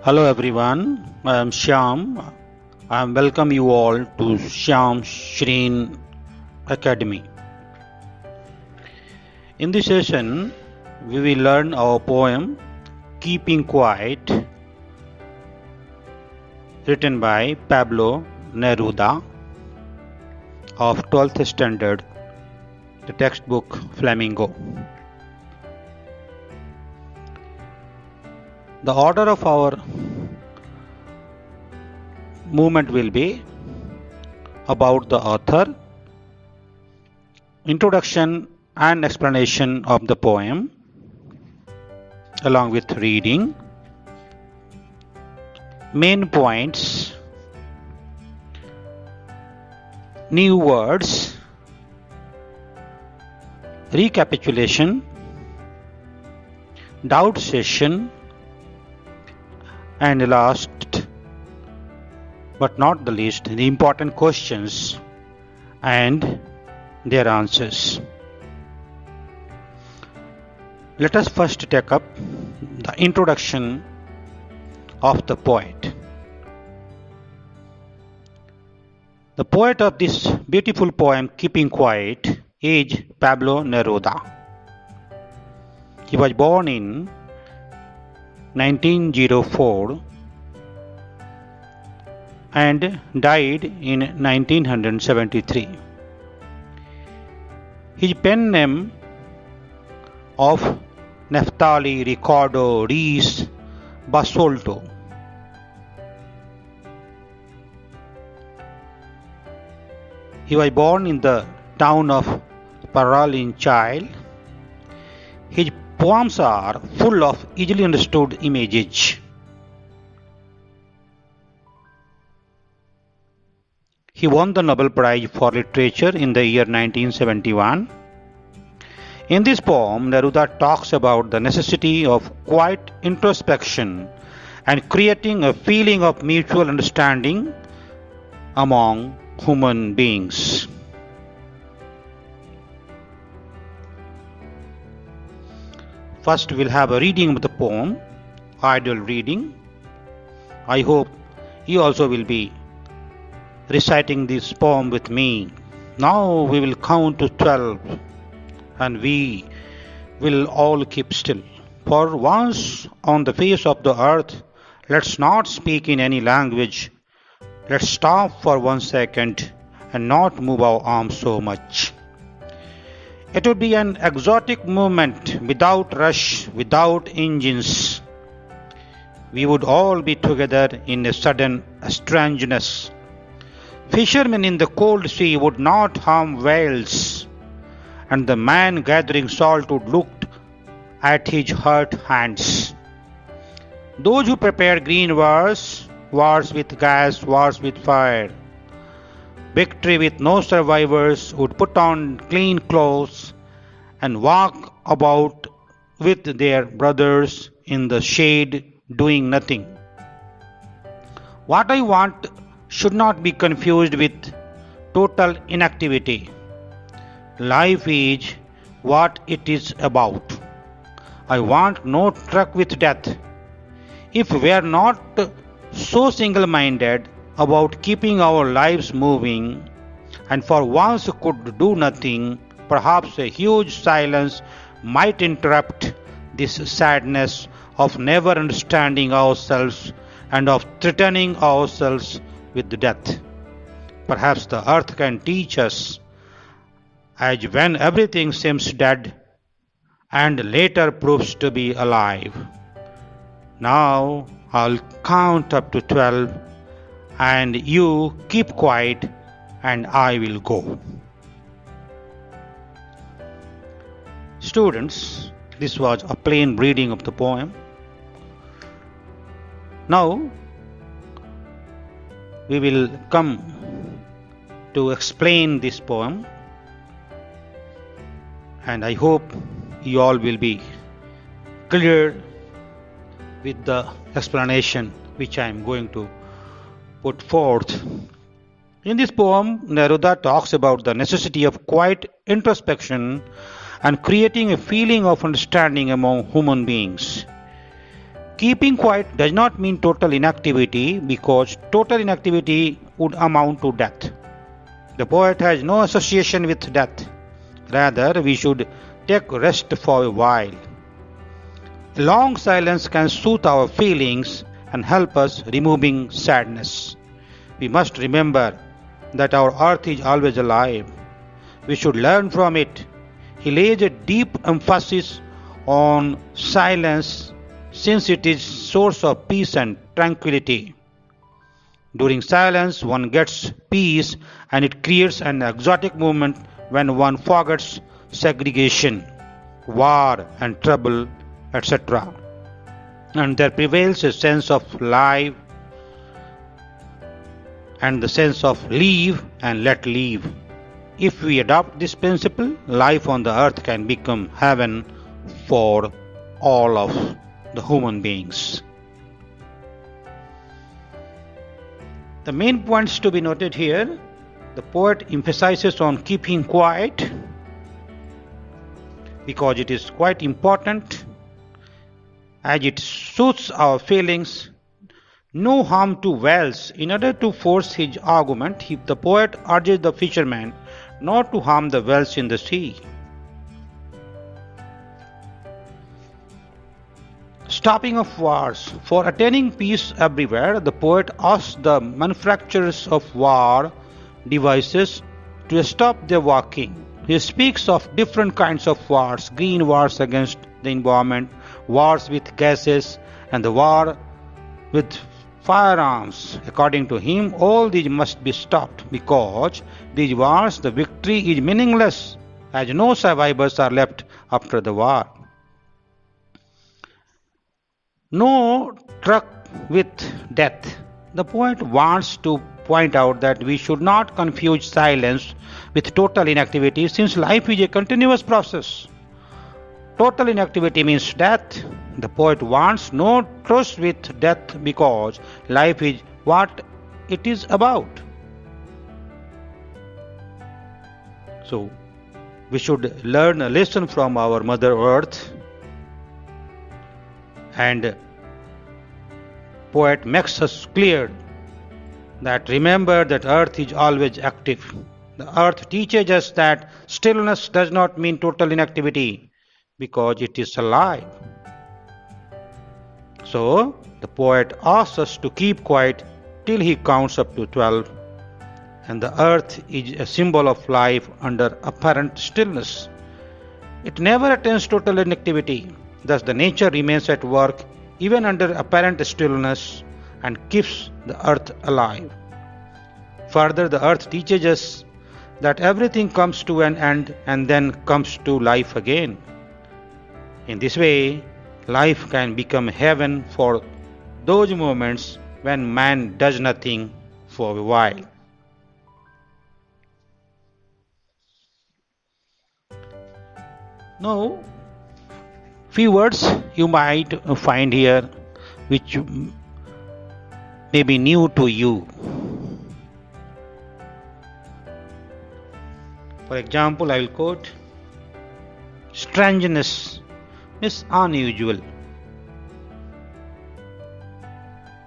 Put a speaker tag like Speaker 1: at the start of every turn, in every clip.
Speaker 1: Hello everyone, I am Shyam. I welcome you all to Shyam Shreen Academy. In this session, we will learn our poem Keeping Quiet, written by Pablo Neruda of 12th standard, the textbook Flamingo. The order of our movement will be about the author, introduction and explanation of the poem, along with reading, main points, new words, recapitulation, doubt session, and last but not the least, the important questions and their answers. Let us first take up the introduction of the poet. The poet of this beautiful poem, Keeping Quiet, is Pablo Neruda. He was born in 1904 and died in 1973. His pen name of Neftali Ricardo Reis Basolto. He was born in the town of Parral in Chile. His poems are full of easily understood images. He won the Nobel Prize for Literature in the year 1971. In this poem, Neruda talks about the necessity of quiet introspection and creating a feeling of mutual understanding among human beings. First, we'll have a reading of the poem, ideal reading. I hope you also will be reciting this poem with me. Now we will count to 12 and we will all keep still. For once on the face of the earth, let's not speak in any language. Let's stop for 1 second and not move our arms so much. It would be an exotic movement without rush, without engines. We would all be together in a sudden strangeness. Fishermen in the cold sea would not harm whales, and the man gathering salt would look at his hurt hands. Those who prepare green wars, wars with gas, wars with fire, victory with no survivors, would put on clean clothes and walk about with their brothers in the shade doing nothing. What I want should not be confused with total inactivity. Life is what it is about. I want no truck with death. If we are not so single-minded about keeping our lives moving and for once could do nothing, perhaps a huge silence might interrupt this sadness of never understanding ourselves and of threatening ourselves with death. Perhaps the earth can teach us, as when everything seems dead and later proves to be alive. Now I'll count up to 12 and you keep quiet and I will go. Students, this was a plain reading of the poem. Now we will come to explain this poem, and I hope you all will be clear with the explanation which I am going to put forth. In this poem, Neruda talks about the necessity of quiet introspection and creating a feeling of understanding among human beings. Keeping quiet does not mean total inactivity, because total inactivity would amount to death. The poet has no association with death. Rather, we should take rest for a while. A long silence can soothe our feelings and help us removing sadness. We must remember that our earth is always alive. We should learn from it. He lays a deep emphasis on silence, since it is source of peace and tranquility. During silence, one gets peace, and it creates an exotic moment when one forgets segregation, war and trouble, etc. And there prevails a sense of life and the sense of live and let live. If we adopt this principle, life on the earth can become heaven for all of the human beings. The main points to be noted here: the poet emphasizes on keeping quiet because it is quite important, as it suits our feelings. No harm to whales. In order to force his argument, the poet urges the fisherman not to harm the whales in the sea. Stopping of wars. For attaining peace everywhere, the poet asks the manufacturers of war devices to stop their working. He speaks of different kinds of wars: green wars against the environment, wars with gases, and the war with firearms. According to him, all these must be stopped, because these wars, the victory is meaningless, as no survivors are left after the war. No truck with death. The poet wants to point out that we should not confuse silence with total inactivity, since life is a continuous process. Total inactivity means death. The poet wants no truce with death, because life is what it is about. So, we should learn a lesson from our Mother Earth, and poet makes us clear that remember that earth is always active. The earth teaches us that stillness does not mean total inactivity, because it is alive. So the poet asks us to keep quiet till he counts up to 12, and the earth is a symbol of life under apparent stillness. It never attains total inactivity. Thus the nature remains at work even under apparent stillness and keeps the earth alive. Further, the earth teaches us that everything comes to an end and then comes to life again. In this way, life can become heaven for those moments when man does nothing for a while. Now, few words you might find here which may be new to you. For example, I will quote: strangeness is unusual.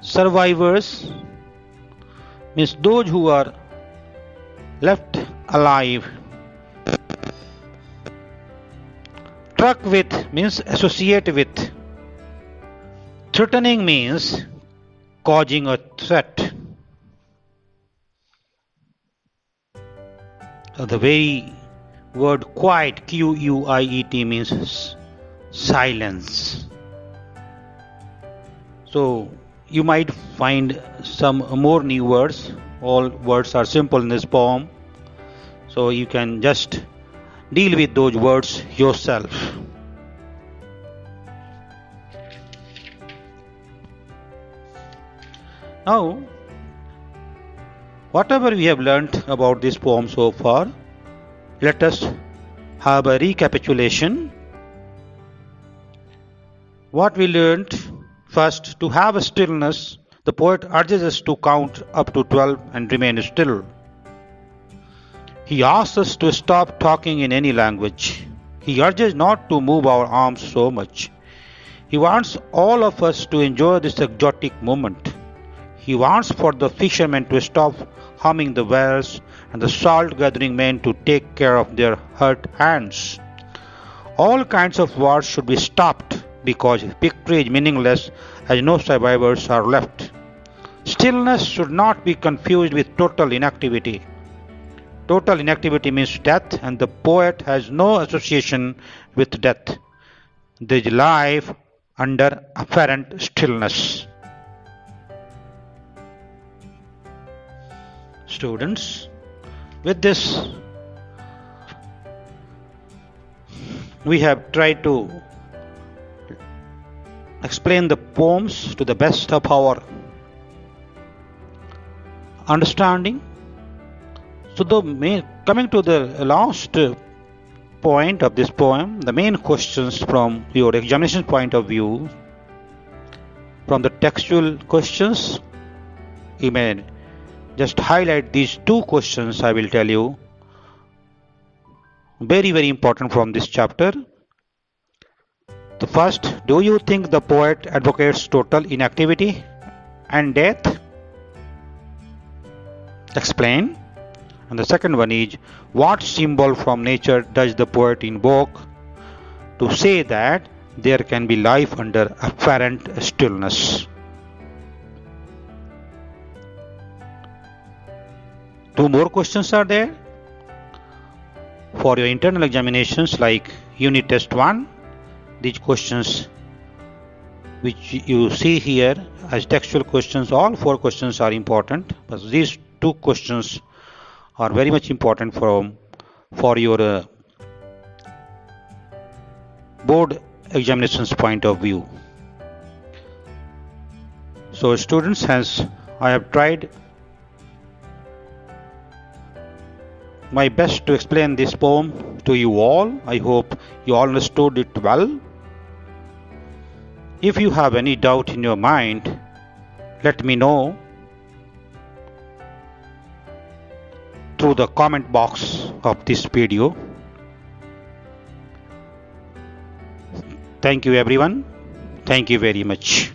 Speaker 1: Survivors means those who are left alive. Truck with means associate with. Threatening means causing a threat. The very word quiet, Q-U-I-E-T, means silence. So you might find some more new words. All words are simple in this poem, so you can just deal with those words yourself. Now, whatever we have learnt about this poem so far, let us have a recapitulation. What we learnt: first, to have a stillness, the poet urges us to count up to 12 and remain still. He asks us to stop talking in any language. He urges not to move our arms so much. He wants all of us to enjoy this exotic moment. He wants for the fishermen to stop harming the whales and the salt gathering men to take care of their hurt hands. All kinds of wars should be stopped because victory is meaningless as no survivors are left. Stillness should not be confused with total inactivity. Total inactivity means death, and the poet has no association with death. There is life under apparent stillness. Students, with this, we have tried to explain the poems to the best of our understanding. So coming to the last point of this poem, the main questions from your examination point of view, from the textual questions, you may just highlight these two questions I will tell you. Very, very important from this chapter. The first, do you think the poet advocates total inactivity and death? Explain. And the second one is, what symbol from nature does the poet invoke to say that there can be life under apparent stillness? Two more questions are there for your internal examinations like unit test 1. These questions which you see here as textual questions, all 4 questions are important, but these 2 questions are very much important for your board examinations point of view. So students, as I have tried my best to explain this poem to you all, I hope you all understood it well. If you have any doubt in your mind, let me know through the comment box of this video. Thank you everyone. Thank you very much.